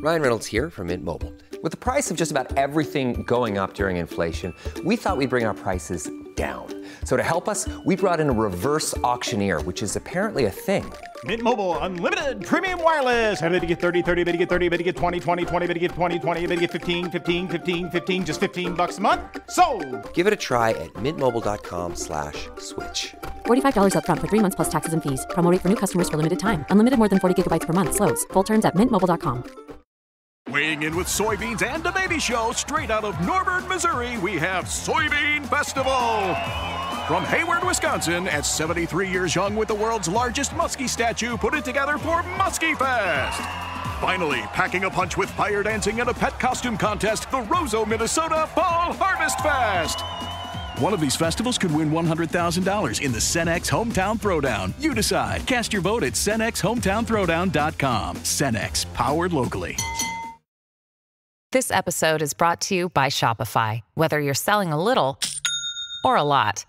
Ryan Reynolds here from Mint Mobile. With the price of just about everything going up during inflation, we thought we'd bring our prices down. So to help us, we brought in a reverse auctioneer, which is apparently a thing. Mint Mobile Unlimited Premium Wireless. How to get 30, 30, bit to get 30, bit to get 20, 20, 20, bit to get 20, 20, bit to get 15, 15, 15, 15, just $15 a month? Sold! Give it a try at mintmobile.com/switch. $45 up front for 3 months plus taxes and fees. Promo rate for new customers for limited time. Unlimited more than 40 gigabytes per month. Slows full terms at mintmobile.com. Weighing in with soybeans and a baby show straight out of Northern Missouri, we have Soybean Festival. From Hayward, Wisconsin, at 73 years young with the world's largest muskie statue, put it together for Muskie Fest. Finally, packing a punch with fire dancing and a pet costume contest, the Roseau, Minnesota Fall Harvest Fest. One of these festivals could win $100,000 in the Cenex Hometown Throwdown. You decide. Cast your vote at CenexHometownThrowdown.com. Cenex, powered locally. This episode is brought to you by Shopify. Whether you're selling a little or a lot,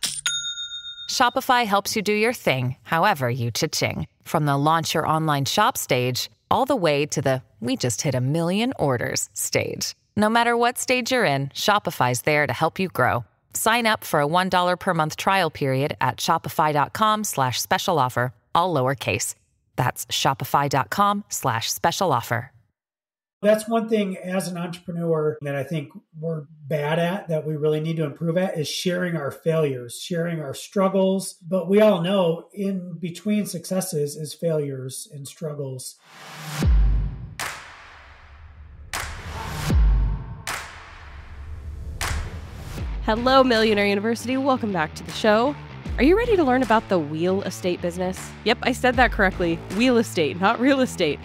Shopify helps you do your thing, however you cha-ching. From the launch your online shop stage, all the way to the we just hit 1 million orders stage. No matter what stage you're in, Shopify's there to help you grow. Sign up for a $1 per month trial period at shopify.com/special offer, all lowercase. That's shopify.com/special offer. That's one thing as an entrepreneur that I think we're bad at, that we really need to improve at, is sharing our failures, sharing our struggles. But we all know in between successes is failures and struggles. Hello, Millionaire University. Welcome back to the show. Are you ready to learn about the wheel estate business? Yep, I said that correctly. Wheel estate, not real estate.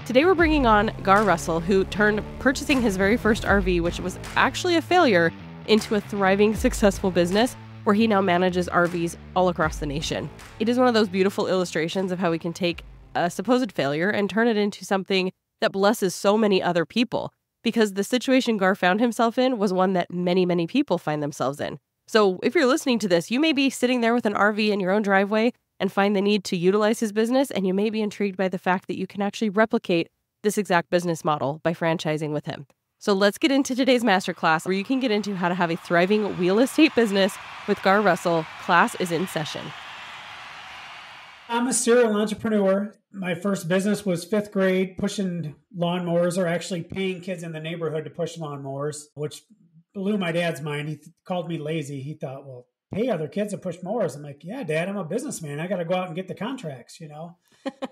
Today we're bringing on Garr Russell, who turned purchasing his very first RV, which was actually a failure, into a thriving, successful business where he now manages RVs all across the nation. It is one of those beautiful illustrations of how we can take a supposed failure and turn it into something that blesses so many other people, because the situation Garr found himself in was one that many, many people find themselves in. So if you're listening to this, you may be sitting there with an RV in your own driveway and find the need to utilize his business, and you may be intrigued by the fact that you can actually replicate this exact business model by franchising with him. So let's get into today's masterclass, where you can get into how to have a thriving wheel estate business with Garr Russell. Class is in session. I'm a serial entrepreneur. My first business was 5th grade, pushing lawnmowers, or actually paying kids in the neighborhood to push lawnmowers, which blew my dad's mind. He called me lazy. He thought, well, pay other kids to push mowers. I'm like, yeah, Dad, I'm a businessman. I got to go out and get the contracts, you know?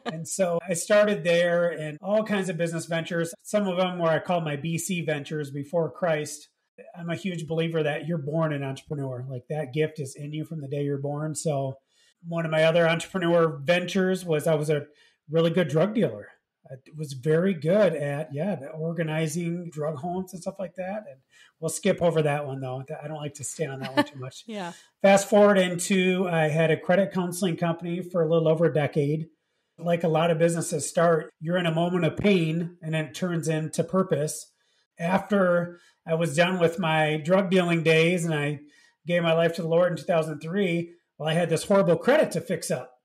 And so I started there, and all kinds of business ventures. Some of them were I called my BC ventures, before Christ. I'm a huge believer that you're born an entrepreneur. Like, that gift is in you from the day you're born. So one of my other entrepreneur ventures was I was a really good drug dealer. I was very good at, organizing drug homes and stuff like that. And we'll skip over that one, though. I don't like to stay on that one too much. Yeah. Fast forward into, I had a credit counseling company for a little over a decade. Like a lot of businesses start, you're in a moment of pain, and then it turns into purpose. After I was done with my drug dealing days and I gave my life to the Lord in 2003, well, I had this horrible credit to fix up.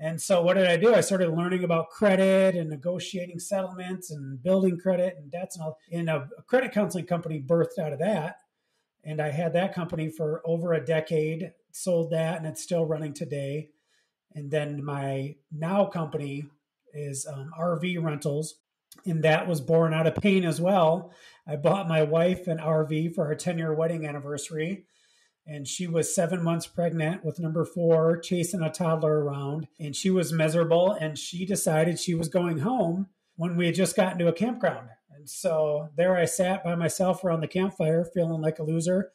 And so what did I do? I started learning about credit and negotiating settlements and building credit and debts and all. And a credit counseling company birthed out of that. And I had that company for over a decade, sold that, and it's still running today. And then my now company is RV rentals, and that was born out of pain as well. I bought my wife an RV for our 10-year wedding anniversary. And she was 7 months pregnant with number 4, chasing a toddler around. And she was miserable. And she decided she was going home when we had just gotten to a campground. And so there I sat by myself around the campfire, feeling like a loser.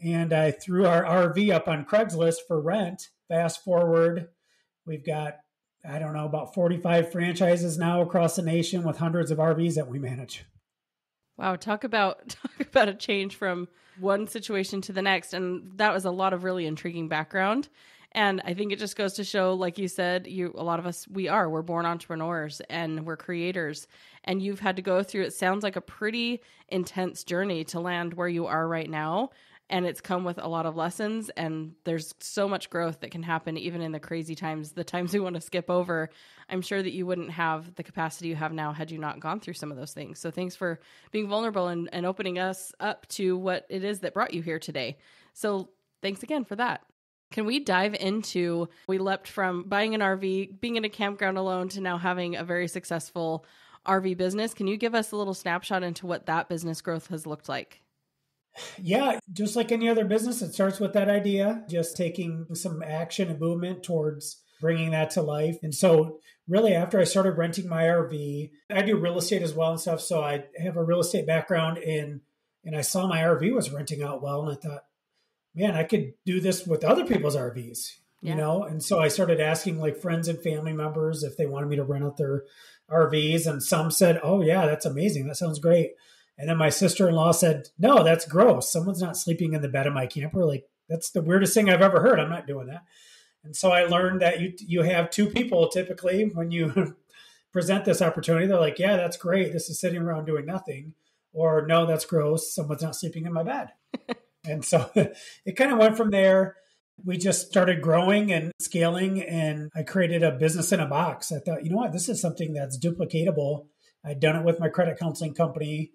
And I threw our RV up on Craigslist for rent. Fast forward, we've got, about 45 franchises now across the nation with hundreds of RVs that we manage. Wow, talk about a change from one situation to the next. And that was a lot of really intriguing background. And I think it just goes to show, like you said, a lot of us, we're born entrepreneurs and we're creators. And you've had to go through, it sounds like a pretty intense journey to land where you are right now. and it's come with a lot of lessons, and there's so much growth that can happen even in the crazy times, the times we want to skip over. I'm sure that you wouldn't have the capacity you have now had you not gone through some of those things. So thanks for being vulnerable and opening us up to what it is that brought you here today. So thanks again for that. Can we dive into, we leapt from buying an RV, being in a campground alone, to now having a very successful RV business. Can you give us a little snapshot into what that business growth has looked like? Yeah, just like any other business, it starts with that idea, just taking some action and movement towards bringing that to life. And so really after I started renting my RV, I do real estate as well and stuff. So I have a real estate background and I saw my RV was renting out well. And I thought, man, I could do this with other people's RVs, you know? And so I started asking like friends and family members if they wanted me to rent out their RVs. And some said, oh yeah, that's amazing. That sounds great. And then my sister-in-law said, no, that's gross. Someone's not sleeping in the bed of my camper. Like, that's the weirdest thing I've ever heard. I'm not doing that. And so I learned that you have two people typically when you present this opportunity. They're like, yeah, that's great. This is sitting around doing nothing. Or no, that's gross. Someone's not sleeping in my bed. And so it kind of went from there. We just started growing and scaling, and I created a business in a box. I thought, you know what, this is something that's duplicatable. I'd done it with my credit counseling company,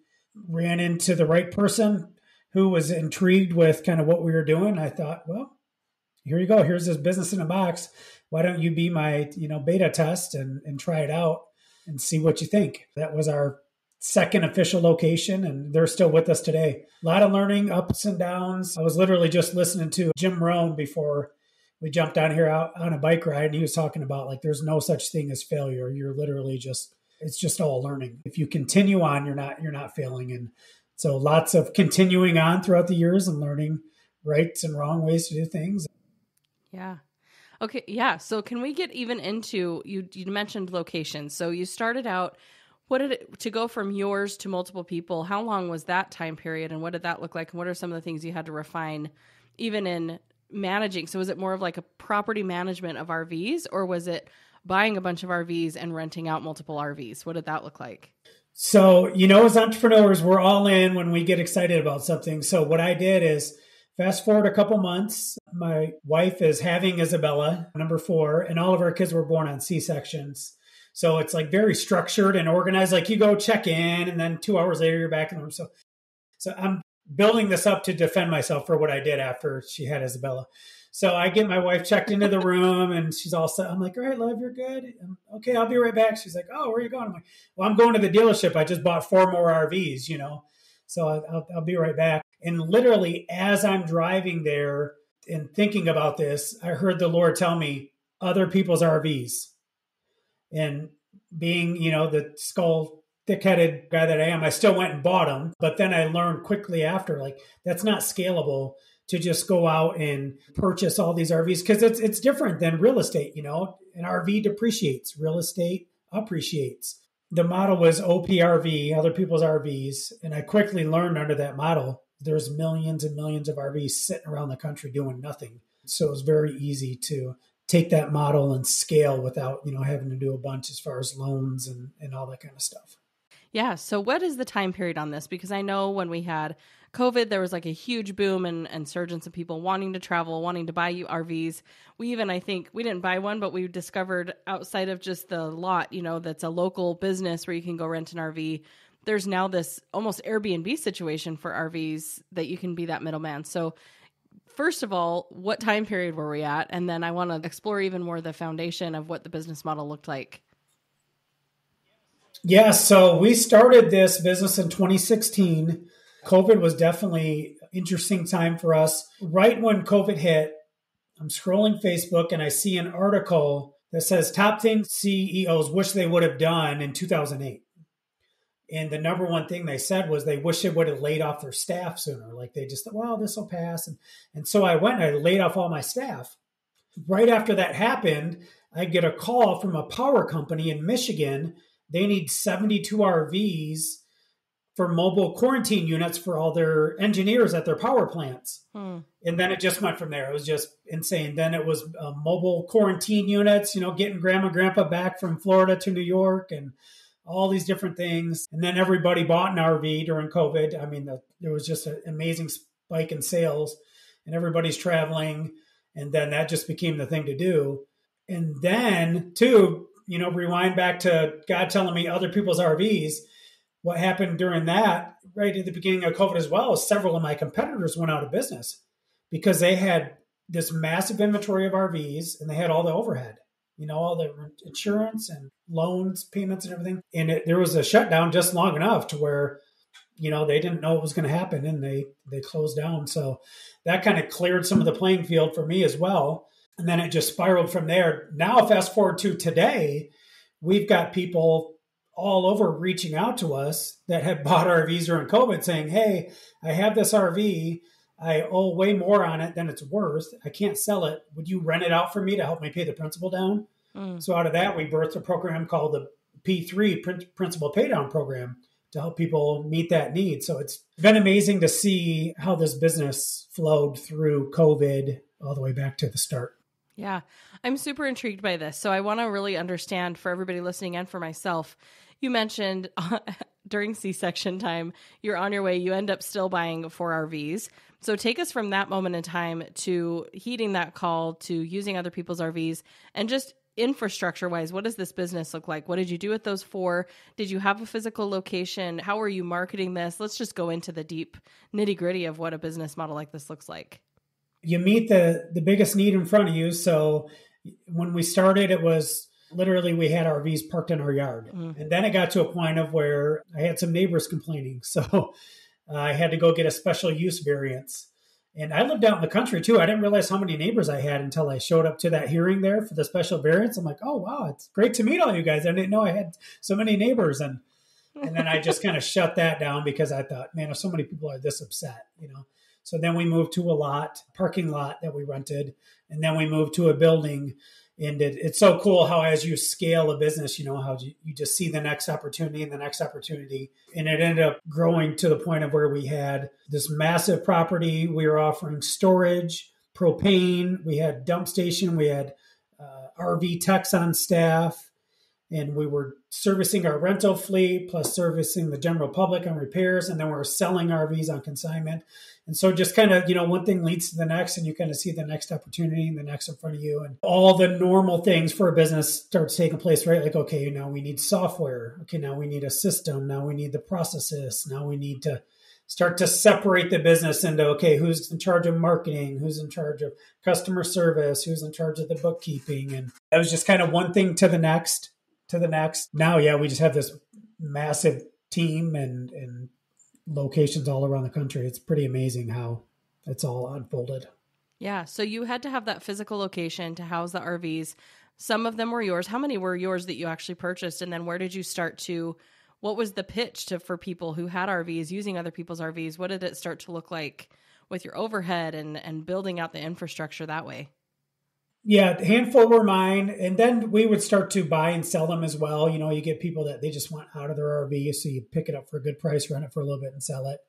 ran into the right person who was intrigued with kind of what we were doing. I thought, well, here you go. Here's this business in a box. Why don't you be my, beta test and try it out and see what you think? That was our second official location, and they're still with us today. A lot of learning, ups and downs. I was literally just listening to Jim Rohn before we jumped down here out on a bike ride, and he was talking about like there's no such thing as failure. You're literally it's just all learning. If you continue on, you're not failing. And so lots of continuing on throughout the years and learning rights and wrong ways to do things. Yeah. Okay. Yeah. So can we get even into, you mentioned locations. So you started out, to go from yours to multiple people, how long was that time period and what did that look like? And what are some of the things you had to refine even in managing? So was it more of like a property management of RVs, or was it buying a bunch of RVs and renting out multiple RVs? What did that look like? So, as entrepreneurs, we're all in when we get excited about something. So what I did is fast forward a couple months, my wife is having Isabella, number 4, and all of our kids were born on C-sections. So it's like very structured and organized. Like you go check in and then 2 hours later, you're back in the room. So I'm building this up to defend myself for what I did after she had Isabella. So I get my wife checked into the room and she's all set. I'm like, all right, love, you're good. Okay, I'll be right back. She's like, oh, where are you going? I'm like, well, I'm going to the dealership. I just bought 4 more RVs, so I'll be right back. And literally as I'm driving there and thinking about this, I heard the Lord tell me other people's RVs. And being, the skull thick-headed guy that I am, I still went and bought them. But then I learned quickly after, like, that's not scalable to just go out and purchase all these RVs, because it's different than real estate. An RV depreciates, real estate appreciates. The model was OPRV, other people's RVs. And I quickly learned under that model, there's millions and millions of RVs sitting around the country doing nothing. So it was very easy to take that model and scale without, having to do a bunch as far as loans and all that kind of stuff. Yeah. So what is the time period on this? Because I know when we had COVID, there was like a huge boom and surge of people wanting to travel, wanting to buy RVs. We even, I think, we didn't buy one, but we discovered outside of just the lot, that's a local business where you can go rent an RV. There's now this almost Airbnb situation for RVs that you can be that middleman. So first of all, what time period were we at? And then I want to explore even more the foundation of what the business model looked like. Yeah, so we started this business in 2016. COVID was definitely an interesting time for us. Right when COVID hit, I'm scrolling Facebook and I see an article that says top things CEOs wish they would have done in 2008. And the number one thing they said was they wish they would have laid off their staff sooner. Like they just thought, well, this will pass. And so I went and I laid off all my staff. Right after that happened, I get a call from a power company in Michigan. They need 72 RVs for mobile quarantine units for all their engineers at their power plants. And then it just went from there. It was just insane. Then it was mobile quarantine units, getting grandma and grandpa back from Florida to New York and all these different things. And then everybody bought an RV during COVID. I mean, there was just an amazing spike in sales and everybody's traveling. And then that just became the thing to do. And then too, rewind back to God telling me other people's RVs. What happened during that, right at the beginning of COVID as well, is several of my competitors went out of business because they had this massive inventory of RVs and they had all the overhead, all the insurance and loans, payments and everything. And there was a shutdown just long enough to where, they didn't know what was going to happen and they closed down. So that kind of cleared some of the playing field for me as well. And then it just spiraled from there. Now, fast forward to today, we've got people all over reaching out to us that had bought RVs during COVID saying, hey, I have this RV. I owe way more on it than it's worth. I can't sell it. Would you rent it out for me to help me pay the principal down? So out of that, we birthed a program called the P3 Principal Paydown Program to help people meet that need. So it's been amazing to see how this business flowed through COVID all the way back to the start. Yeah, I'm super intrigued by this. So I want to really understand for everybody listening and for myself. You mentioned during C-section time, you're on your way, you end up still buying 4 RVs. So take us from that moment in time to heeding that call, to using other people's RVs, and just infrastructure-wise, what does this business look like? What did you do with those 4? Did you have a physical location? How are you marketing this? Let's just go into the deep nitty-gritty of what a business model like this looks like. You meet the biggest need in front of you. So when we started, it was literally we had RVs parked in our yard. And then it got to a point of where I had some neighbors complaining. So I had to go get a special use variance. And I lived out in the country too. I didn't realize how many neighbors I had until I showed up to that hearing there for the special variance. I'm like, oh, wow, it's great to meet all you guys. I didn't know I had so many neighbors. And then I just kind of shut that down because I thought, man, if so many people are this upset, So then we moved to a parking lot that we rented. And then we moved to a building. And it's so cool how as you scale a business, how you just see the next opportunity and the next opportunity. And it ended up growing to the point of where we had this massive property. We were offering storage, propane. We had dump station. We had RV techs on staff. And we were servicing our rental fleet plus servicing the general public on repairs. And then we were selling RVs on consignment. And so just kind of, one thing leads to the next and you kind of see the next opportunity and the next in front of you. And all the normal things for a business starts taking place, right? Like, okay, now we need software. Okay, now we need a system. Now we need the processes. Now we need to start to separate the business into, okay, who's in charge of marketing? Who's in charge of customer service? Who's in charge of the bookkeeping? And that was just kind of one thing to the next. Now, we just have this massive team and locations all around the country. It's pretty amazing how it's all unfolded. Yeah. So you had to have that physical location to house the RVs. Some of them were yours. How many were yours that you actually purchased? And then where did you start what was the pitch for people who had RVs using other people's RVs? What did it start to look like with your overhead and building out the infrastructure that way? Yeah, a handful were mine. And then we would start to buy and sell them as well. You get people that they just want out of their RV. So you pick it up for a good price, rent it for a little bit and sell it.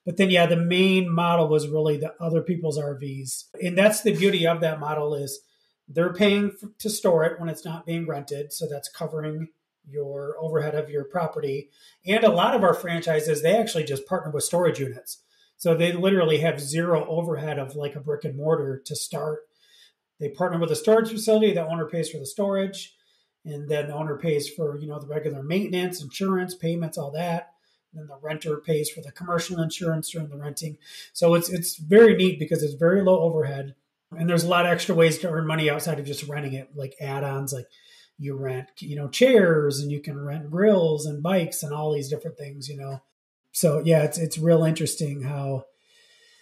But then, the main model was really the other people's RVs. And that's the beauty of that model is they're paying to store it when it's not being rented. So that's covering your overhead of your property. And a lot of our franchises, they actually just partner with storage units. So they literally have zero overhead of like a brick and mortar to start. They partner with a storage facility. The owner pays for the storage. And then the owner pays for, the regular maintenance, insurance, payments, all that. And then the renter pays for the commercial insurance during the renting. So it's very neat because it's very low overhead. And there's a lot of extra ways to earn money outside of just renting it, like add-ons, like you rent, chairs and you can rent grills and bikes and all these different things, So it's real interesting how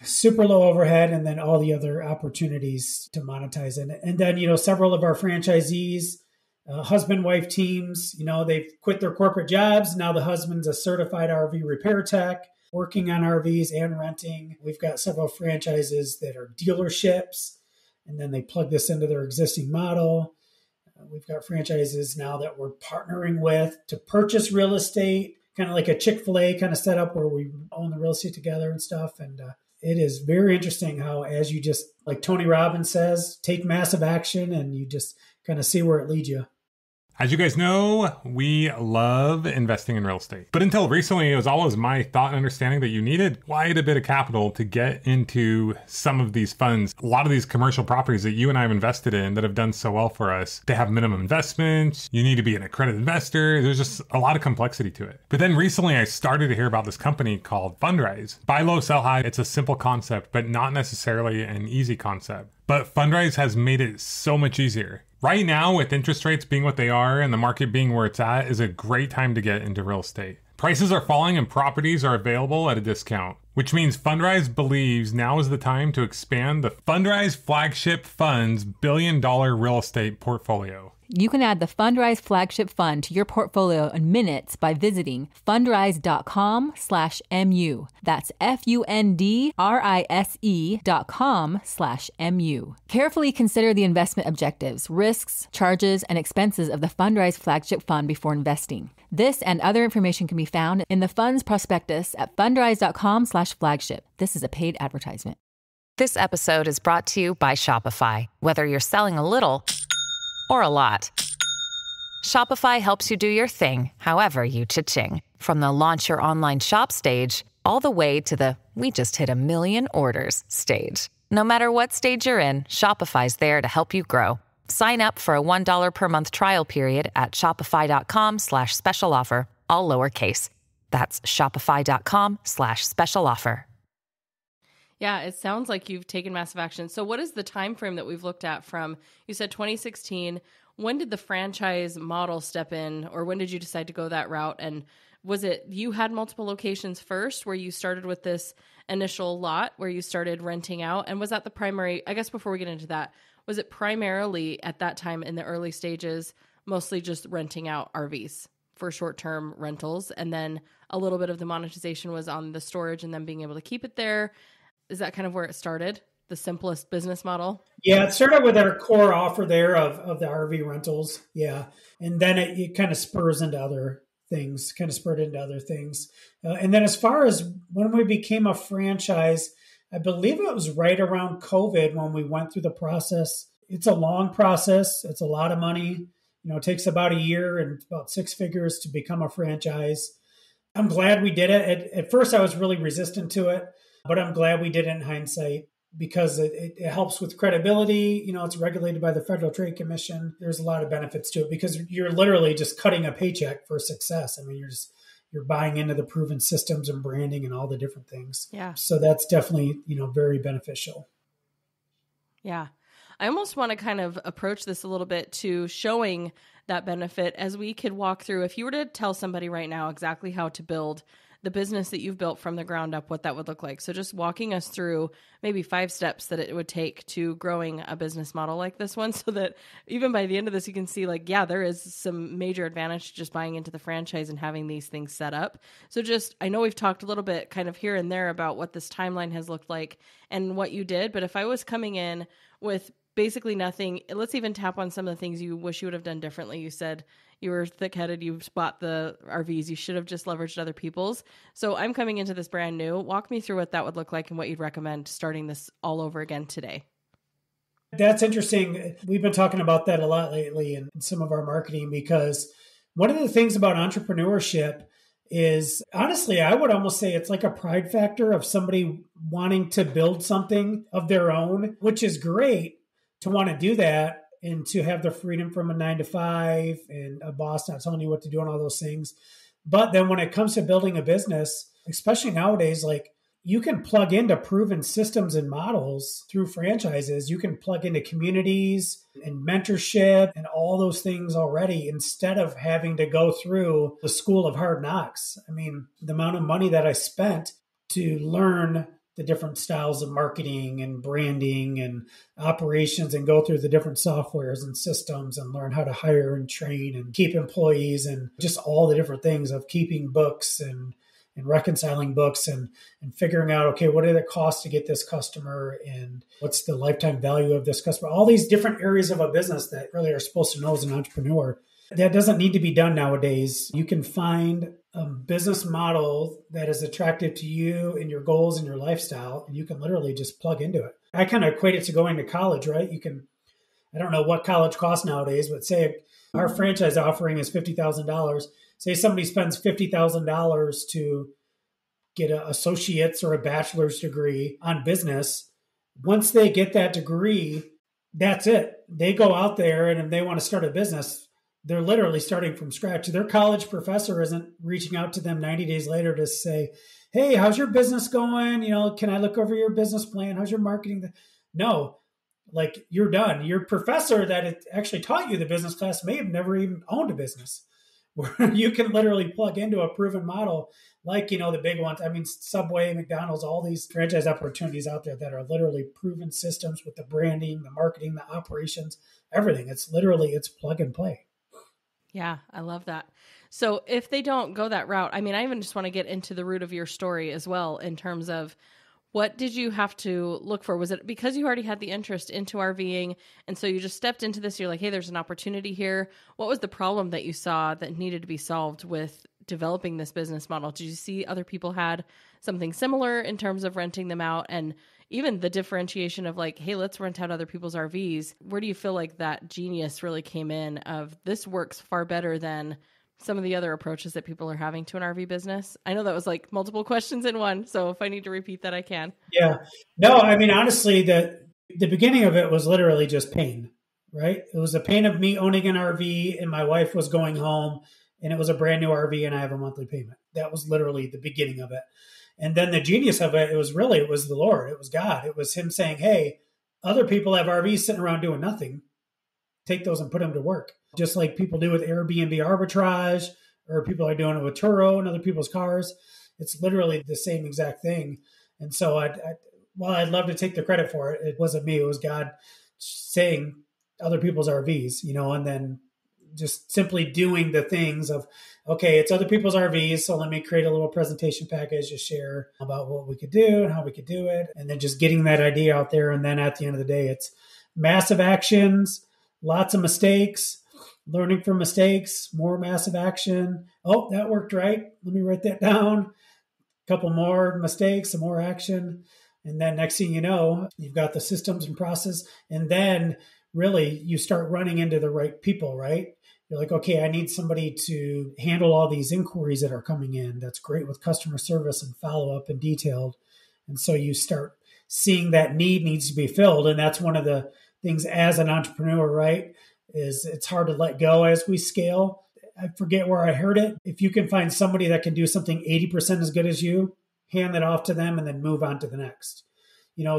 super low overhead and then all the other opportunities to monetize it. And then, several of our franchisees, husband-wife teams, they've quit their corporate jobs. Now the husband's a certified RV repair tech working on RVs and renting. We've got several franchises that are dealerships, and then they plug this into their existing model. We've got franchises now that we're partnering with to purchase real estate, kind of like a Chick-fil-A kind of setup where we own the real estate together and stuff. And it is very interesting how, as you just, like Tony Robbins says, take massive action and you just kind of see where it leads you. As you guys know, we love investing in real estate. But until recently, it was always my thought and understanding that you needed quite a bit of capital to get into some of these funds. A lot of these commercial properties that you and I have invested in that have done so well for us, they have minimum investments. You need to be an accredited investor. There's just a lot of complexity to it. But then recently, I started to hear about this company called Fundrise. Buy low, sell high. It's a simple concept, but not necessarily an easy concept. But Fundrise has made it so much easier. Right now, with interest rates being what they are and the market being where it's at, is a great time to get into real estate. Prices are falling and properties are available at a discount, which means Fundrise believes now is the time to expand the Fundrise Flagship Fund's billion-dollar real estate portfolio. You can add the Fundrise Flagship Fund to your portfolio in minutes by visiting fundrise.com/MU. That's fundrise.com/MU. Carefully consider the investment objectives, risks, charges, and expenses of the Fundrise Flagship Fund before investing. This and other information can be found in the fund's prospectus at fundrise.com/flagship. This is a paid advertisement. This episode is brought to you by Shopify. Whether you're selling a little or a lot, Shopify helps you do your thing, however you cha-ching. From the launch your online shop stage, all the way to the we just hit 1 million orders stage. No matter what stage you're in, Shopify's there to help you grow. Sign up for a $1 per month trial period at shopify.com/special offer, all lowercase. That's shopify.com/special offer. Yeah, it sounds like you've taken massive action. So what is the time frame that we've looked at from, you said 2016, when did the franchise model step in, or when did you decide to go that route? And was it, you had multiple locations first where you started with this initial lot where you started renting out? And was that the primary, I guess before we get into that, was it primarily at that time in the early stages, mostly just renting out RVs for short-term rentals? And then a little bit of the monetization was on the storage and then being able to keep it there. Is that kind of where it started? The simplest business model? Yeah, it started with our core offer there of the RV rentals. Yeah. And then it kind of spurred into other things. And then as far as when we became a franchise, I believe it was right around COVID when we went through the process. It's a long process. It's a lot of money. It takes about a year and about 6 figures to become a franchise. I'm glad we did it. At first, I was really resistant to it. But I'm glad we did it in hindsight because it helps with credibility. It's regulated by the Federal Trade Commission. There's a lot of benefits to it because you're literally just cutting a paycheck for success. I mean, you're buying into the proven systems and branding and all the different things. Yeah. So that's definitely, very beneficial. Yeah. I almost want to kind of approach this a little bit to showing that benefit as we could walk through. If you were to tell somebody right now exactly how to build the business that you've built from the ground up, what that would look like. So just walking us through maybe 5 steps that it would take to growing a business model like this one, so that even by the end of this, you can see there is some major advantage to just buying into the franchise and having these things set up. So I know we've talked a little bit kind of here and there about what this timeline has looked like and what you did, but if I was coming in with basically nothing, let's even tap on some of the things you wish you would have done differently. You said you were thick-headed, you bought the RVs, you should have just leveraged other people's. So I'm coming into this brand new. Walk me through what that would look like and what you'd recommend starting this all over again today. That's interesting. We've been talking about that a lot lately in some of our marketing, because one of the things about entrepreneurship is, honestly, I would almost say it's like a pride factor of somebody wanting to build something of their own, which is great to want to do that and to have the freedom from a 9-to-5 and a boss not telling you what to do and all those things. But then when it comes to building a business, especially nowadays, you can plug into proven systems and models through franchises. You can plug into communities and mentorship and all those things already, instead of having to go through the school of hard knocks. I mean, the amount of money that I spent to learn the different styles of marketing and branding and operations and go through the different softwares and systems and learn how to hire and train and keep employees and just all the different things of keeping books and reconciling books and figuring out, okay, what did it cost to get this customer and what's the lifetime value of this customer? All these different areas of a business that really are supposed to know as an entrepreneur. That doesn't need to be done nowadays. You can find a business model that is attractive to you and your goals and your lifestyle, and you can literally just plug into it. I kind of equate it to going to college, right? I don't know what college costs nowadays, but say Our franchise offering is $50,000. Say somebody spends $50,000 to get an associate's or a bachelor's degree on business. Once they get that degree, that's it. They go out there, and if they want to start a business, they're literally starting from scratch. Their college professor isn't reaching out to them 90 days later to say, hey, how's your business going? Can I look over your business plan? How's your marketing? No, like, you're done. Your professor that actually taught you the business class may have never even owned a business, where you can literally plug into a proven model like, the big ones. I mean, Subway, McDonald's, all these franchise opportunities out there that are literally proven systems with the branding, the marketing, the operations, everything. It's plug and play. Yeah, I love that. So if they don't go that route, I mean, I even just want to get into the root of your story as well, in terms of what did you have to look for? Was it because you already had the interest into RVing, and so you just stepped into this, you're like, hey, there's an opportunity here. What was the problem that you saw that needed to be solved with developing this business model? Did you see other people had something similar in terms of renting them out, and even the differentiation of like, hey, let's rent out other people's RVs? Where do you feel like that genius really came in of this works far better than some of the other approaches that people are having to an RV business? I know that was like multiple questions in one, so if I need to repeat that, I can. Yeah. No, I mean, honestly, the beginning of it was literally just pain, right? It was the pain of me owning an RV, and my wife was going home, and it was a brand new RV, and I have a monthly payment. That was literally the beginning of it. And then the genius of it, it was the Lord. It was God. It was him saying, hey, other people have RVs sitting around doing nothing. Take those and put them to work. Just like people do with Airbnb arbitrage, or people are doing it with Turo and other people's cars. It's literally the same exact thing. And so while I'd love to take the credit for it, it wasn't me. It was God saying other people's RVs, and then just simply doing the things of, okay, it's other people's RVs, so let me create a little presentation package to share about what we could do and how we could do it. And then just getting that idea out there. And then at the end of the day, it's massive actions, lots of mistakes, learning from mistakes, more massive action. Oh, that worked right. Let me write that down. A couple more mistakes, some more action. And then next thing you know, you've got the systems and process. And then really you start running into the right people, right? You're like, okay, I need somebody to handle all these inquiries that are coming in. That's great with customer service and follow-up and detailed. And so you start seeing that need needs to be filled. And that's one of the things as an entrepreneur, right, is it's hard to let go as we scale. I forget where I heard it. If you can find somebody that can do something 80% as good as you, hand that off to them and then move on to the next.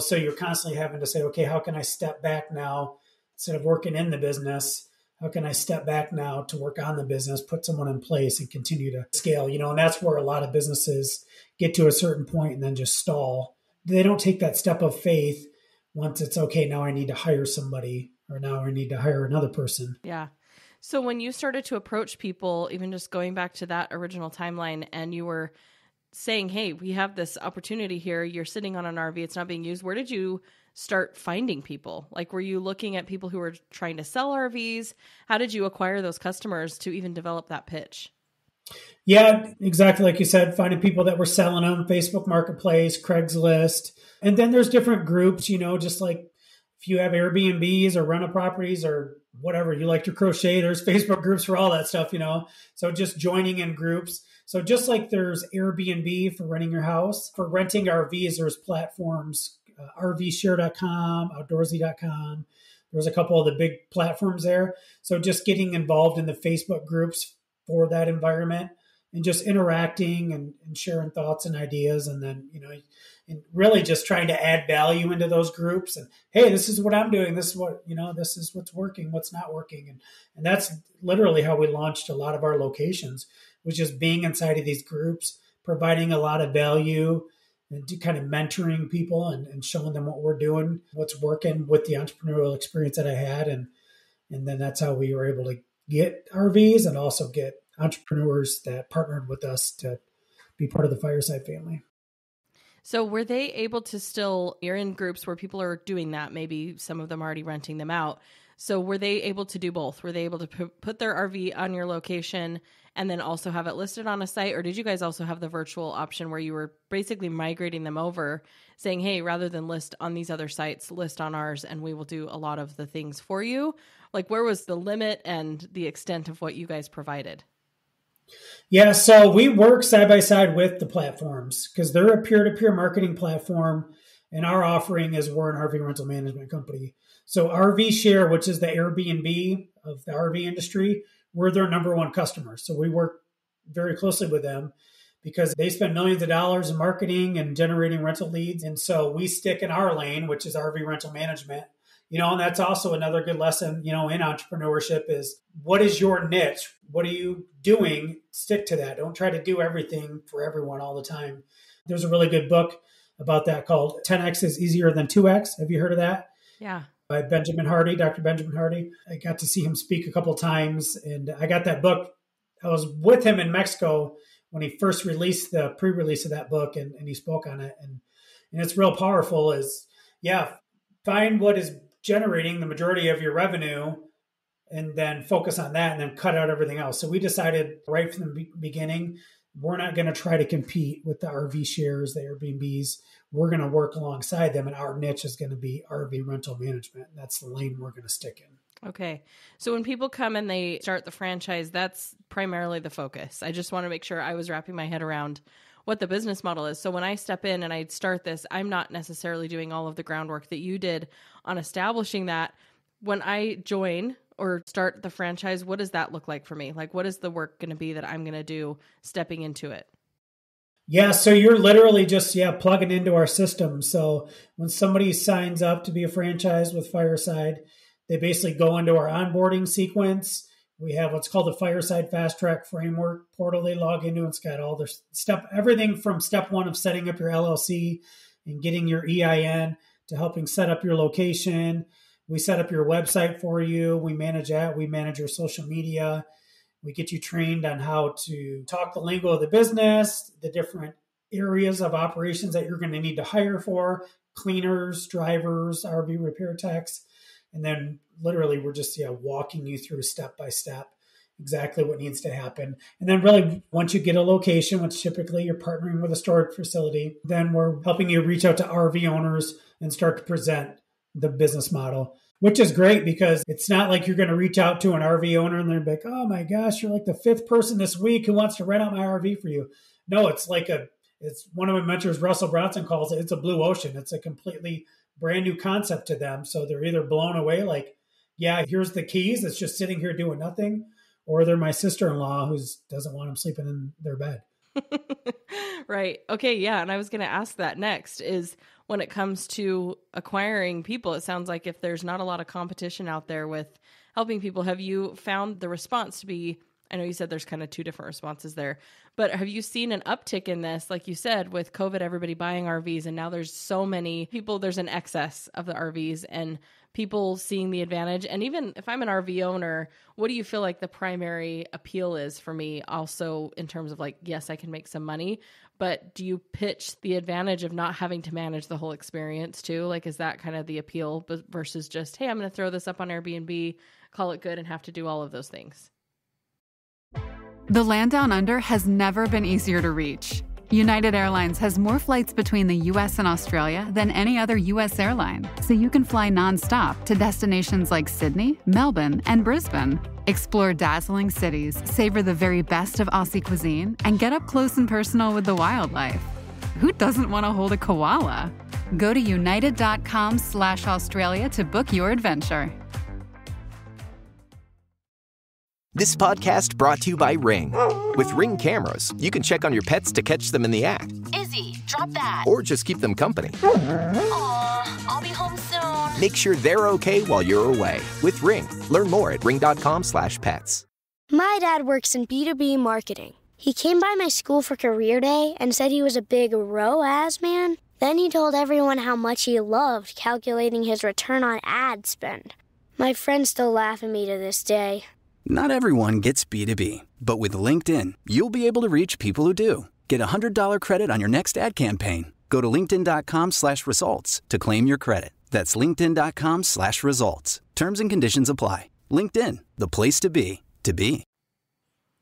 So you're constantly having to say, okay, how can I step back now instead of working in the business? How can I step back now to work on the business, put someone in place and continue to scale? And that's where a lot of businesses get to a certain point and then just stall. They don't take that step of faith once it's, okay, now I need to hire somebody, or now I need to hire another person. Yeah. So when you started to approach people, even just going back to that original timeline, and you were saying, hey, we have this opportunity here, you're sitting on an RV, it's not being used, where did you start finding people? Like, were you looking at people who were trying to sell RVs? How did you acquire those customers to even develop that pitch? Yeah, exactly. Like you said, finding people that were selling them, Facebook Marketplace, Craigslist. And then there's different groups, just like if you have Airbnbs or rental properties or whatever, you like to crochet, there's Facebook groups for all that stuff, So just joining in groups. So just like there's Airbnb for renting your house, for renting RVs, there's platforms, RVshare.com, Outdoorsy.com. There's a couple of the big platforms there. So just getting involved in the Facebook groups for that environment and just interacting and sharing thoughts and ideas. And then, and really just trying to add value into those groups. And, hey, this is what I'm doing. This is what, this is what's working, what's not working. And that's literally how we launched a lot of our locations, was just being inside of these groups, providing a lot of value and kind of mentoring people and showing them what we're doing, what's working with the entrepreneurial experience that I had. And then that's how we were able to get RVs and also get entrepreneurs that partnered with us to be part of the Fireside family. So were they able to still, you're in groups where people are doing that, maybe some of them already renting them out. So were they able to do both? Were they able to put their RV on your location and then also have it listed on a site? Or did you guys also have the virtual option where you were basically migrating them over, saying, hey, rather than list on these other sites, list on ours, and we will do a lot of the things for you? Like, where was the limit and the extent of what you guys provided? Yeah, so we work side by side with the platforms because they're a peer-to-peer marketing platform, and our offering is we're an RV rental management company. So RV Share, which is the Airbnb of the RV industry, we're their number one customer. So we work very closely with them because they spend millions of dollars in marketing and generating rental leads. And so we stick in our lane, which is RV rental management. And that's also another good lesson, in entrepreneurship is what is your niche? What are you doing? Stick to that. Don't try to do everything for everyone all the time. There's a really good book about that called 10X is Easier Than 2X. Have you heard of that? Yeah. By Benjamin Hardy, Dr. Benjamin Hardy. I got to see him speak a couple of times, and I got that book. I was with him in Mexico when he first released the pre-release of that book, and he spoke on it. And it's real powerful find what is generating the majority of your revenue and then focus on that and then cut out everything else. So we decided right from the beginning, we're not going to try to compete with the RV shares, the Airbnbs. We're going to work alongside them, and our niche is going to be RV rental management. That's the lane we're going to stick in. Okay. So when people come and they start the franchise, that's primarily the focus. I just want to make sure I was wrapping my head around what the business model is. So when I step in and I start this, I'm not necessarily doing all of the groundwork that you did on establishing that. When I join or start the franchise, what does that look like for me? Like, what is the work going to be that I'm going to do stepping into it? Yeah, so you're literally just, plugging into our system. So when somebody signs up to be a franchise with Fireside, they basically go into our onboarding sequence. We have what's called the Fireside Fast Track Framework portal they log into. It's got all their everything from step one of setting up your LLC and getting your EIN to helping set up your location. We set up your website for you. We manage that. We manage your social media. We get you trained on how to talk the lingo of the business, the different areas of operations that you're going to need to hire for, cleaners, drivers, RV repair techs. And then literally we're just walking you through step by step exactly what needs to happen. And then really once you get a location, which typically you're partnering with a storage facility, then we're helping you reach out to RV owners and start to present the business model, which is great because it's not like you're going to reach out to an RV owner and they're like, oh my gosh, you're like the fifth person this week who wants to rent out my RV for you. No, it's one of my mentors, Russell Bronson, calls it, it's a blue ocean. It's a completely brand new concept to them. So they're either blown away, like, yeah, here's the keys. It's just sitting here doing nothing. Or they're my sister-in-law who doesn't want them sleeping in their bed. Right. Okay. Yeah. And I was going to ask that next is when it comes to acquiring people, it sounds like if there's not a lot of competition out there with helping people, have you found the response to be, I know you said there's kind of two different responses there, but have you seen an uptick in this? Like you said, with COVID, everybody buying RVs, and now there's so many people, there's an excess of the RVs and people seeing the advantage. And even if I'm an RV owner, what do you feel like the primary appeal is for me also in terms of like, yes, I can make some money, but do you pitch the advantage of not having to manage the whole experience too? Like, is that kind of the appeal versus just, hey, I'm going to throw this up on Airbnb, call it good, and have to do all of those things? The land down under has never been easier to reach. United Airlines has more flights between the U.S. and Australia than any other U.S. airline, so you can fly nonstop to destinations like Sydney, Melbourne, and Brisbane. Explore dazzling cities, savor the very best of Aussie cuisine, and get up close and personal with the wildlife. Who doesn't want to hold a koala? Go to united.com/Australia to book your adventure. This podcast brought to you by Ring. With Ring cameras, you can check on your pets to catch them in the act. Izzy, drop that. Or just keep them company. Aw, I'll be home soon. Make sure they're okay while you're away with Ring. Learn more at ring.com/pets. My dad works in B2B marketing. He came by my school for career day and said he was a big ROAS man. Then he told everyone how much he loved calculating his return on ad spend. My friends still laugh at me to this day. Not everyone gets B2B, but with LinkedIn, you'll be able to reach people who do. Get a $100 credit on your next ad campaign. Go to linkedin.com/results to claim your credit. That's linkedin.com/results. Terms and conditions apply. LinkedIn, the place to be, to be.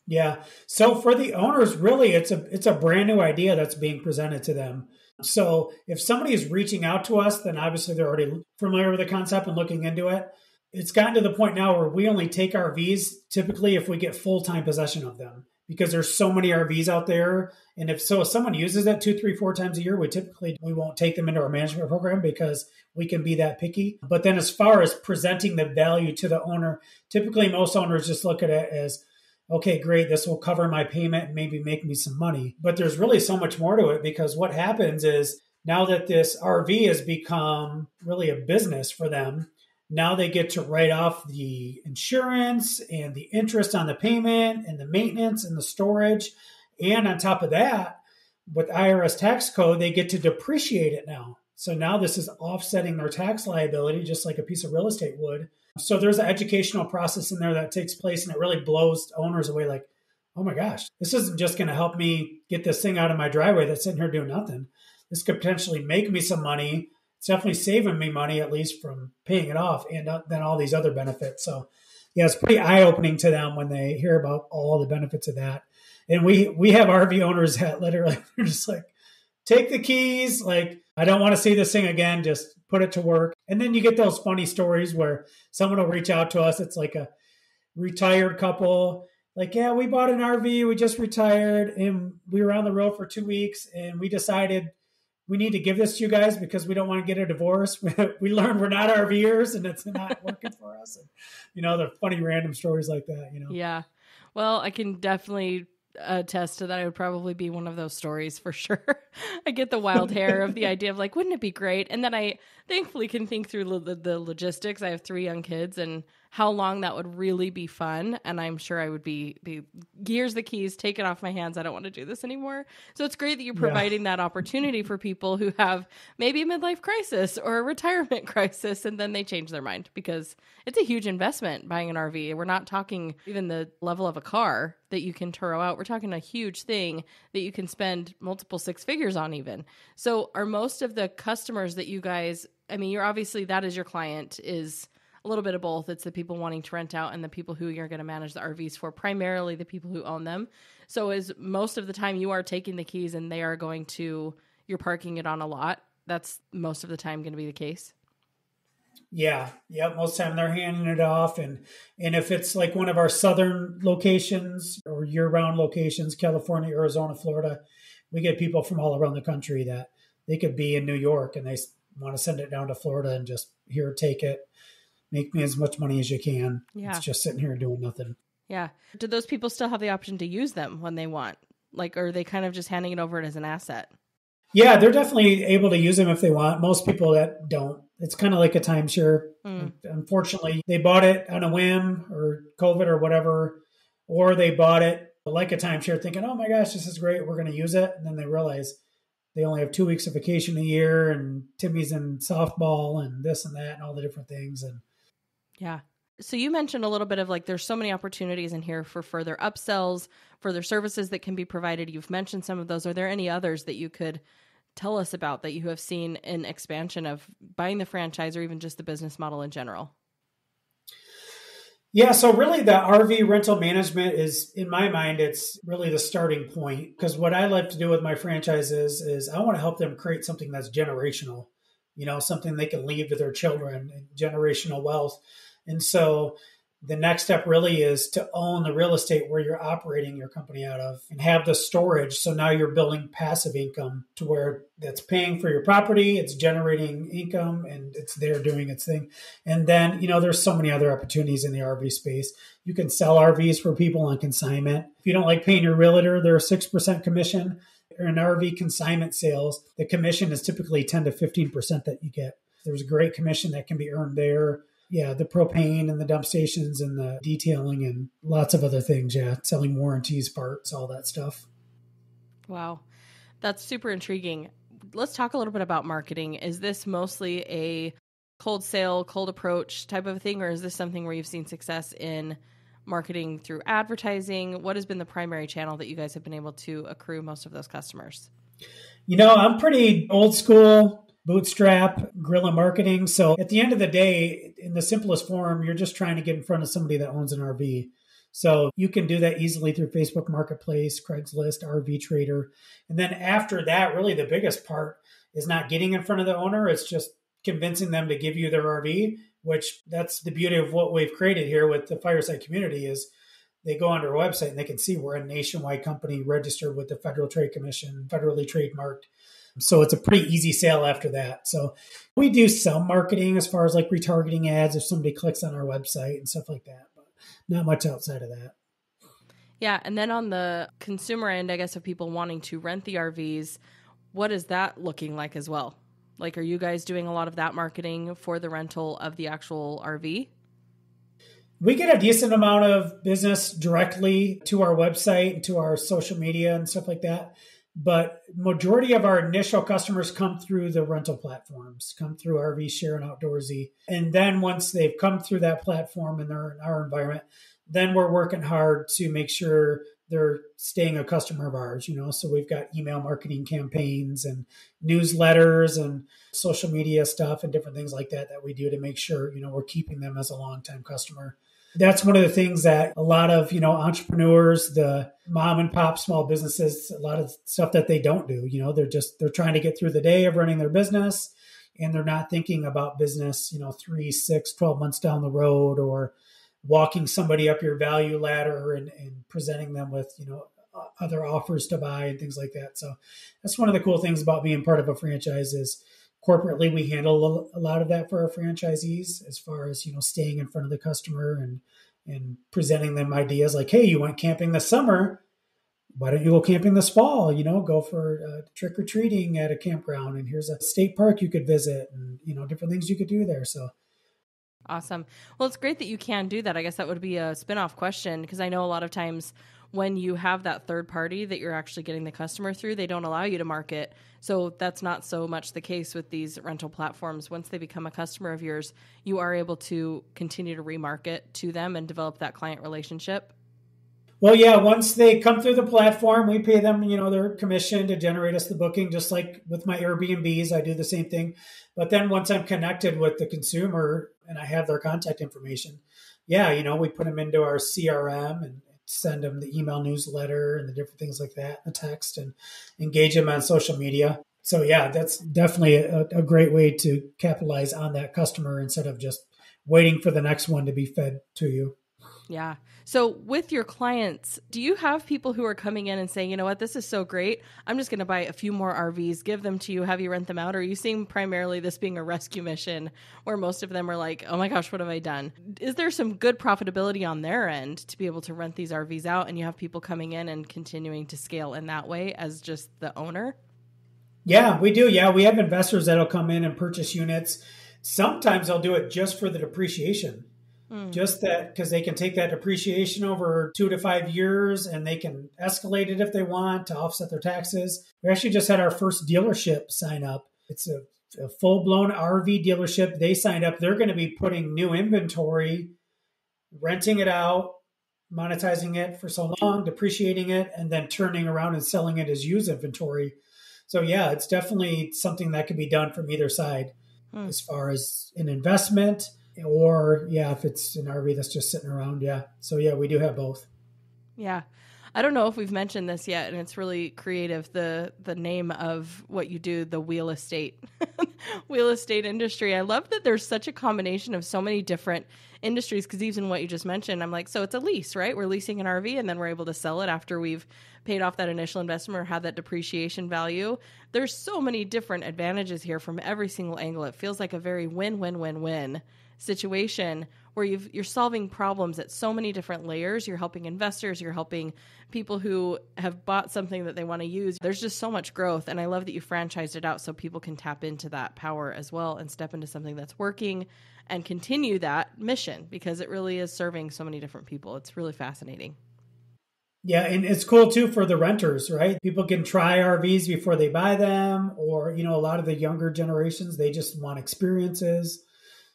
Yeah. So for the owners, really, it's a brand new idea that's being presented to them. So if somebody is reaching out to us, then obviously they're already familiar with the concept and looking into it. It's gotten to the point now where we only take RVs typically if we get full-time possession of them, because there's so many RVs out there. And if someone uses it 2, 3, 4 times a year, we won't take them into our management program because we can be that picky. But then as far as presenting the value to the owner, typically most owners just look at it as, okay, great, this will cover my payment and maybe make me some money. But there's really so much more to it, because what happens is now that this RV has become really a business for them, now they get to write off the insurance and the interest on the payment and the maintenance and the storage. And on top of that, with IRS tax code, they get to depreciate it now. So now this is offsetting their tax liability, just like a piece of real estate would. So there's an educational process in there that takes place, and it really blows owners away. Like, oh my gosh, this isn't just going to help me get this thing out of my driveway that's sitting here doing nothing. This could potentially make me some money. It's definitely saving me money, at least from paying it off, and then all these other benefits. So yeah, it's pretty eye-opening to them when they hear about all the benefits of that. And we have RV owners that literally, they're just like, take the keys. Like, I don't want to see this thing again. Just put it to work. And then you get those funny stories where someone will reach out to us. It's like a retired couple. Like, yeah, we bought an RV. We just retired and we were on the road for 2 weeks, and we decided we need to give this to you guys because we don't want to get a divorce. We learned we're not RVers and it's not working for us. And, the funny random stories like that, Yeah. Well, I can definitely attest to that. I would probably be one of those stories for sure. I get the wild hair of the idea of like, wouldn't it be great? And then I thankfully can think through the logistics. I have 3 young kids and how long that would really be fun. And I'm sure I would be here's the keys, take it off my hands. I don't want to do this anymore. So it's great that you're providing that opportunity for people who have maybe a midlife crisis or a retirement crisis, and then they change their mind, because it's a huge investment buying an RV. We're not talking even the level of a car that you can Turo out. We're talking a huge thing that you can spend multiple 6 figures on even. So are most of the customers that you guys, I mean, you're obviously, that is your client, is a little bit of both. It's the people wanting to rent out and the people who you're going to manage the RVs for, primarily the people who own them. So is most of the time you are taking the keys and they are you're parking it on a lot. That's most of the time going to be the case. Yeah. Most of the time they're handing it off. And if it's like one of our southern locations or year-round locations, California, Arizona, Florida, we get people from all around the country that they could be in New York and they want to send it down to Florida and just here, take it, make me as much money as you can. Yeah. It's just sitting here doing nothing. Yeah. Do those people still have the option to use them when they want? Like, or are they kind of just handing it over as an asset? Yeah, they're definitely able to use them if they want. Most people that don't, it's kind of like a timeshare. Unfortunately, they bought it on a whim or COVID or whatever, or they bought it like a timeshare thinking, oh my gosh, this is great, we're going to use it. And then they realize they only have 2 weeks of vacation a year, and Timmy's in softball and this and that and all the different things. And yeah. So you mentioned a little bit of like, there's so many opportunities in here for further upsells, further services that can be provided. You've mentioned some of those. Are there any others that you could tell us about that you have seen in expansion of buying the franchise or even just the business model in general? Yeah, so really the RV rental management is, in my mind, it's really the starting point, because what I like to do with my franchises is I want to help them create something that's generational, something they can leave to their children, and generational wealth. And so the next step really is to own the real estate where you're operating your company out of and have the storage. So now you're building passive income to where that's paying for your property, it's generating income, and it's there doing its thing. And then, there's so many other opportunities in the RV space. You can sell RVs for people on consignment. If you don't like paying your realtor, they're a 6% commission. In RV consignment sales, the commission is typically 10 to 15% that you get. There's a great commission that can be earned there. Yeah, the propane and the dump stations and the detailing and lots of other things. Yeah, selling warranties, parts, all that stuff. Wow. That's super intriguing. Let's talk a little bit about marketing. Is this mostly a cold sale, cold approach type of thing, or is this something where you've seen success in marketing through advertising? What has been the primary channel that you guys have been able to accrue most of those customers? I'm pretty old school, bootstrap, guerrilla marketing. So at the end of the day, in the simplest form, you're just trying to get in front of somebody that owns an RV. So you can do that easily through Facebook Marketplace, Craigslist, RV Trader. And then after that, really the biggest part is not getting in front of the owner. It's just convincing them to give you their RV, which that's the beauty of what we've created here with the Fireside community is they go on our website and they can see we're a nationwide company registered with the Federal Trade Commission, federally trademarked. So it's a pretty easy sale after that. So we do some marketing as far as like retargeting ads if somebody clicks on our website and stuff like that, but not much outside of that. Yeah. And then on the consumer end, I guess, of people wanting to rent the RVs, what is that looking like as well? Like, are you guys doing a lot of that marketing for the rental of the actual RV? We get a decent amount of business directly to our website and to our social media and stuff like that. But majority of our initial customers come through the rental platforms, come through RV Share and Outdoorsy. And then once they've come through that platform and they're in our environment, then we're working hard to make sure they're staying a customer of ours, So we've got email marketing campaigns and newsletters and social media stuff and different things like that we do to make sure, we're keeping them as a longtime customer. That's one of the things that a lot of, entrepreneurs, the mom and pop small businesses, a lot of stuff that they don't do, they're trying to get through the day of running their business and they're not thinking about business, 3, 6, 12 months down the road or walking somebody up your value ladder and presenting them with, other offers to buy and things like that. So that's one of the cool things about being part of a franchise is corporately, we handle a lot of that for our franchisees as far as, staying in front of the customer and presenting them ideas like, hey, you went camping this summer. Why don't you go camping this fall? Go for trick-or-treating at a campground. And here's a state park you could visit and, different things you could do there. So awesome. Well, it's great that you can do that. I guess that would be a spin-off question because I know a lot of times when you have that third party that you're actually getting the customer through, they don't allow you to market. So that's not so much the case with these rental platforms. Once they become a customer of yours, you are able to continue to remarket to them and develop that client relationship. Well, yeah, once they come through the platform, we pay them, their commission to generate us the booking, just like with my Airbnbs, I do the same thing. But then once I'm connected with the consumer and I have their contact information, we put them into our CRM and send them the email newsletter and the different things like that, the text, and engage them on social media. So yeah, that's definitely a great way to capitalize on that customer instead of just waiting for the next one to be fed to you. Yeah. So with your clients, do you have people who are coming in and saying, you know what, this is so great, I'm just going to buy a few more RVs, give them to you, have you rent them out? Or are you seeing primarily this being a rescue mission where most of them are like, oh my gosh, what have I done? Is there some good profitability on their end to be able to rent these RVs out and you have people coming in and continuing to scale in that way as just the owner? Yeah, we do. Yeah, we have investors that'll come in and purchase units. Sometimes they'll do it just for the depreciation. Just that because they can take that depreciation over 2 to 5 years and they can escalate it if they want to offset their taxes. We actually just had our first dealership sign up. It's a full-blown RV dealership. They signed up. They're going to be putting new inventory, renting it out, monetizing it for so long, depreciating it, and then turning around and selling it as used inventory. So yeah, it's definitely something that can be done from either side as far as an investment. Or, if it's an RV that's just sitting around, So, we do have both. Yeah. I don't know if we've mentioned this yet, and it's really creative, the name of what you do, the wheel estate, wheel estate industry. I love that there's such a combination of so many different industries, because even what you just mentioned, I'm like, so it's a lease, right? We're leasing an RV, and then we're able to sell it after we've paid off that initial investment or had that depreciation value. There's so many different advantages here from every single angle. It feels like a very win-win-win-win situation where you're solving problems at so many different layers. You're helping investors, you're helping people who have bought something that they want to use. There's just so much growth. And I love that you franchised it out so people can tap into that power as well and step into something that's working and continue that mission because it really is serving so many different people. It's really fascinating. Yeah, and it's cool too for the renters, right? People can try RVs before they buy them, or, a lot of the younger generations, they just want experiences.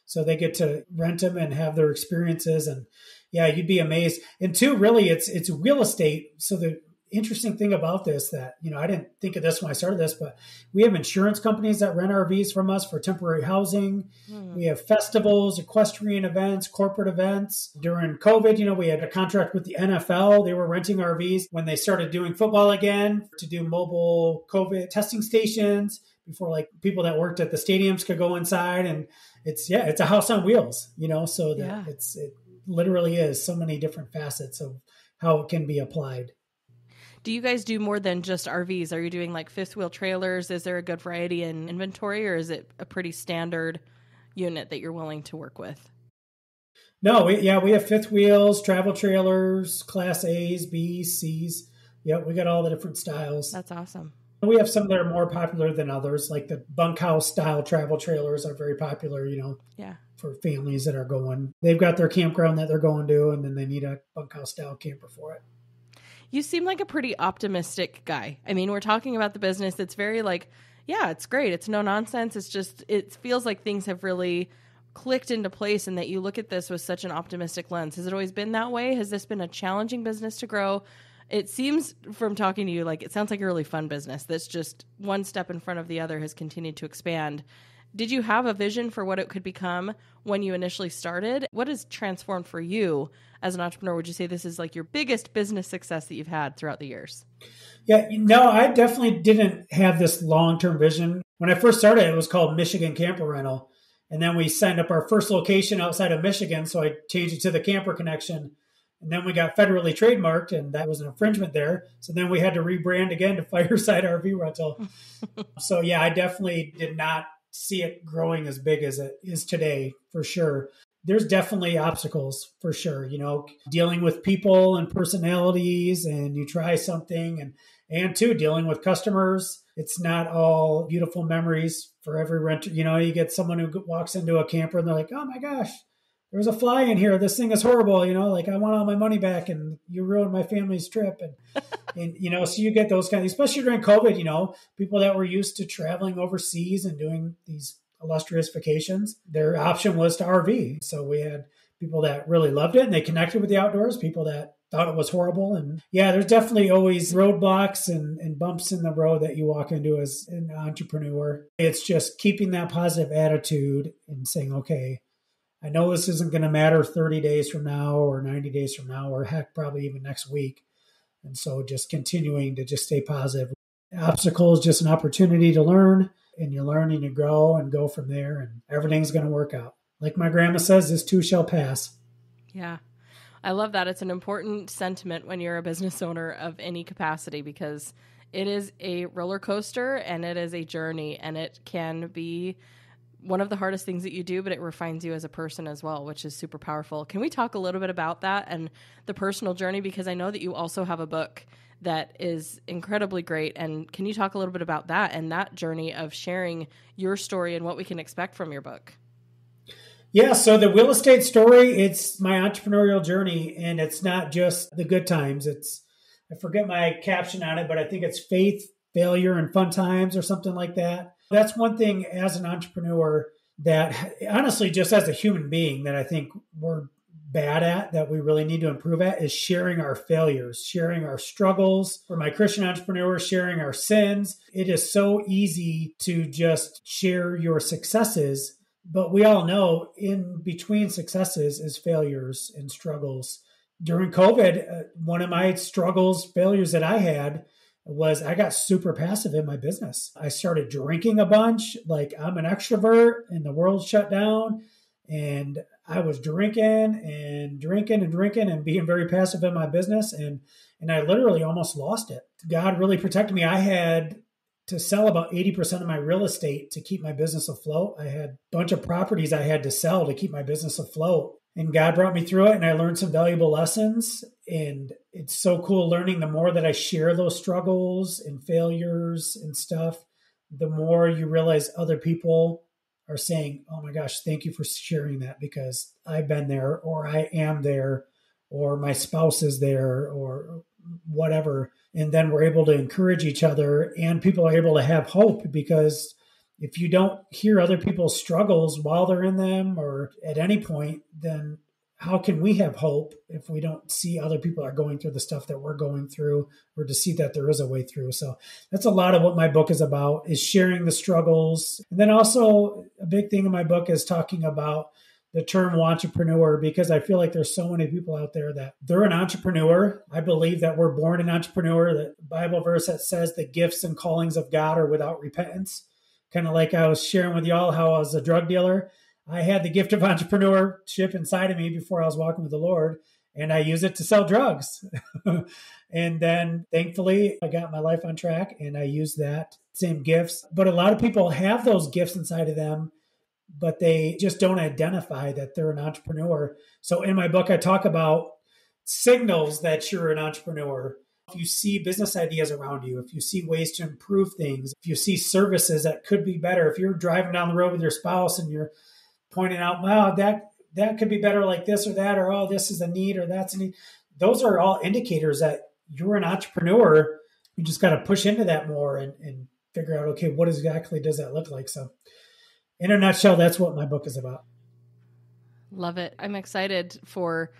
So they get to rent them and have their experiences. And yeah, you'd be amazed. And two, really, it's real estate. So that interesting thing about this that, I didn't think of this when I started this, but we have insurance companies that rent RVs from us for temporary housing. We have festivals, equestrian events, corporate events. During COVID, we had a contract with the NFL. They were renting RVs when they started doing football again to do mobile COVID testing stations before like people that worked at the stadiums could go inside. And it's a house on wheels, so that it literally is so many different facets of how it can be applied. Do you guys do more than just RVs? Are you doing like fifth wheel trailers? Is there a good variety in inventory, or is it a pretty standard unit that you're willing to work with? No, we have fifth wheels, travel trailers, class A's, B's, C's. Yep, we got all the different styles. That's awesome. We have some that are more popular than others, like the bunkhouse style travel trailers are very popular, for families that are going. They've got their campground that they're going to, and then they need a bunkhouse style camper for it. You seem like a pretty optimistic guy. I mean, we're talking about the business that's very like, yeah, it's great. It's no nonsense. It's just, it feels like things have really clicked into place and that you look at this with such an optimistic lens. Has it always been that way? Has this been a challenging business to grow? It seems from talking to you, like it sounds like a really fun business that's just one step in front of the other has continued to expand. Did you have a vision for what it could become when you initially started? What has transformed for you as an entrepreneur? Would you say this is like your biggest business success that you've had throughout the years? Yeah, no, I definitely didn't have this long-term vision. When I first started, it was called Michigan Camper Rental. And then we signed up our first location outside of Michigan. So I changed it to the Camper Connection. And then we got federally trademarked, and that was an infringement there. So then we had to rebrand again to Fireside RV Rental. So yeah, I definitely did not see it growing as big as it is today, for sure. There's definitely obstacles, for sure, dealing with people and personalities, and you try something and too, dealing with customers. It's not all beautiful memories for every renter. You get someone who walks into a camper and they're like, oh my gosh, there's a fly in here. This thing is horrible. Like I want all my money back and you ruined my family's trip. And so you get those especially during COVID, people that were used to traveling overseas and doing these illustrious vacations, their option was to RV. So we had people that really loved it and they connected with the outdoors, people that thought it was horrible. And yeah, there's definitely always roadblocks and bumps in the road that you walk into as an entrepreneur. It's just keeping that positive attitude and saying, okay, I know this isn't going to matter 30 days from now or 90 days from now, or heck, probably even next week. And so just continuing to just stay positive. The obstacle is just an opportunity to learn, and you learn and you grow and go from there, and everything's going to work out. Like my grandma says, this too shall pass. Yeah. I love that. It's an important sentiment when you're a business owner of any capacity, because it is a roller coaster and it is a journey, and it can be one of the hardest things that you do, but it refines you as a person as well, which is super powerful. Can we talk a little bit about that and the personal journey? Because I know that you also have a book that is incredibly great. And can you talk a little bit about that and that journey of sharing your story and what we can expect from your book? Yeah, so the real estate story, it's my entrepreneurial journey, and it's not just the good times. I forget my caption on it, but I think it's faith, failure, and fun times or something like that. That's one thing as an entrepreneur that honestly, just as a human being, that I think we're bad at, that we really need to improve at, is sharing our failures, sharing our struggles. For my Christian entrepreneurs, sharing our sins. It is so easy to just share your successes, but we all know in between successes is failures and struggles. During COVID, one of my failures that I had was I got super passive in my business. I started drinking a bunch. Like, I'm an extrovert and the world shut down, and I was drinking and being very passive in my business. And I literally almost lost it. God really protected me. I had to sell about 80% of my real estate to keep my business afloat. I had a bunch of properties I had to sell to keep my business afloat. And God brought me through it, and I learned some valuable lessons. And it's so cool learning. The more that I share those struggles and failures and stuff, the more you realize other people are saying, oh my gosh, thank you for sharing that, because I've been there, or I am there, or my spouse is there, or whatever. And then we're able to encourage each other, and people are able to have hope, because if you don't hear other people's struggles while they're in them or at any point, then how can we have hope if we don't see other people are going through the stuff that we're going through, or to see that there is a way through? So that's a lot of what my book is about, is sharing the struggles. And then also a big thing in my book is talking about the term entrepreneur, because I feel like there's so many people out there that they're an entrepreneur. I believe that we're born an entrepreneur, that Bible verse that says the gifts and callings of God are without repentance. Kind of like I was sharing with y'all how I was a drug dealer. I had the gift of entrepreneurship inside of me before I was walking with the Lord, and I use it to sell drugs. And then thankfully I got my life on track and I use that same gifts. But a lot of people have those gifts inside of them, but they just don't identify that they're an entrepreneur. So in my book, I talk about signals that you're an entrepreneur. If you see business ideas around you, if you see ways to improve things, if you see services that could be better, if you're driving down the road with your spouse and you're pointing out, wow, that could be better like this or that, or, oh, this is a need or that's a need. Those are all indicators that you're an entrepreneur. You just got to push into that more and figure out, okay, what exactly does that look like? So in a nutshell, that's what my book is about. Love it. I'm excited for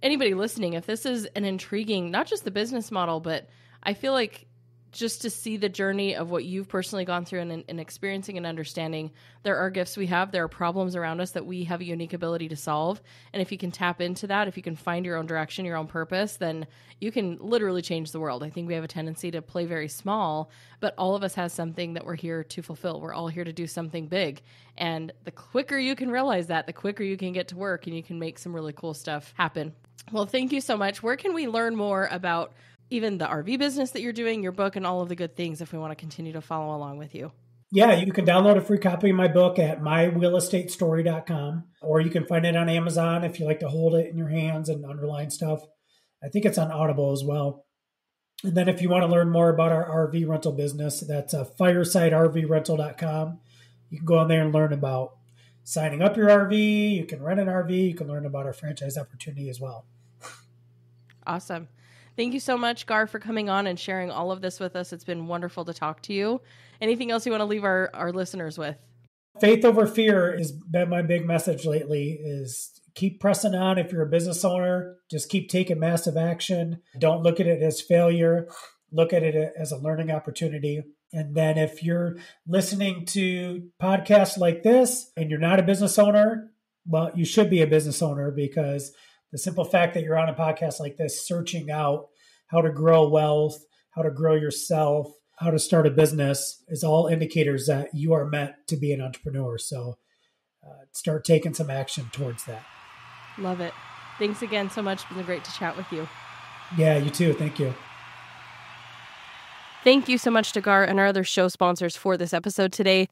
anybody listening. If this is an intriguing, not just the business model, but I feel like just to see the journey of what you've personally gone through and experiencing and understanding, there are gifts we have, there are problems around us that we have a unique ability to solve. And if you can tap into that, if you can find your own direction, your own purpose, then you can literally change the world. I think we have a tendency to play very small, but all of us has something that we're here to fulfill. We're all here to do something big. And the quicker you can realize that, the quicker you can get to work and you can make some really cool stuff happen. Well, thank you so much. Where can we learn more about even the RV business that you're doing, your book, and all of the good things if we want to continue to follow along with you? Yeah, you can download a free copy of my book at myrealestatestory.com, or you can find it on Amazon if you like to hold it in your hands and underline stuff. I think it's on Audible as well. And then if you want to learn more about our RV rental business, that's firesidervrental.com. You can go on there and learn about signing up your RV. You can rent an RV. You can learn about our franchise opportunity as well. Awesome. Thank you so much, Garr, for coming on and sharing all of this with us. It's been wonderful to talk to you. Anything else you want to leave our listeners with? Faith over fear has been my big message lately, is keep pressing on. If you're a business owner, just keep taking massive action. Don't look at it as failure. Look at it as a learning opportunity. And then if you're listening to podcasts like this and you're not a business owner, well, you should be a business owner, because the simple fact that you're on a podcast like this, searching out how to grow wealth, how to grow yourself, how to start a business, is all indicators that you are meant to be an entrepreneur. So start taking some action towards that. Love it. Thanks again so much. It's been great to chat with you. Yeah, you too. Thank you. Thank you so much to Garr and our other show sponsors for this episode today.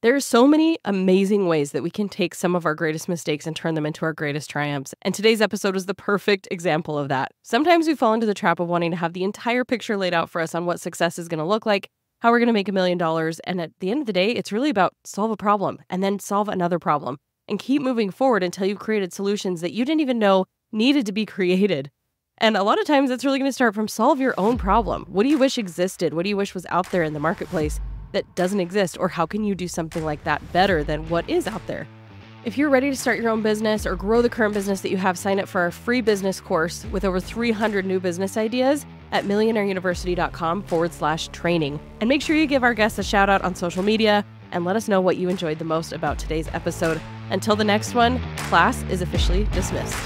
There are so many amazing ways that we can take some of our greatest mistakes and turn them into our greatest triumphs. And today's episode was the perfect example of that. Sometimes we fall into the trap of wanting to have the entire picture laid out for us on what success is going to look like, how we're going to make $1 million. And at the end of the day, it's really about solve a problem and then solve another problem and keep moving forward until you've created solutions that you didn't even know needed to be created. And a lot of times it's really going to start from solve your own problem. What do you wish existed? What do you wish was out there in the marketplace that doesn't exist? Or how can you do something like that better than what is out there? If you're ready to start your own business or grow the current business that you have, sign up for our free business course with over 300 new business ideas at millionaireuniversity.com/training. And make sure you give our guests a shout out on social media and let us know what you enjoyed the most about today's episode. Until the next one, class is officially dismissed.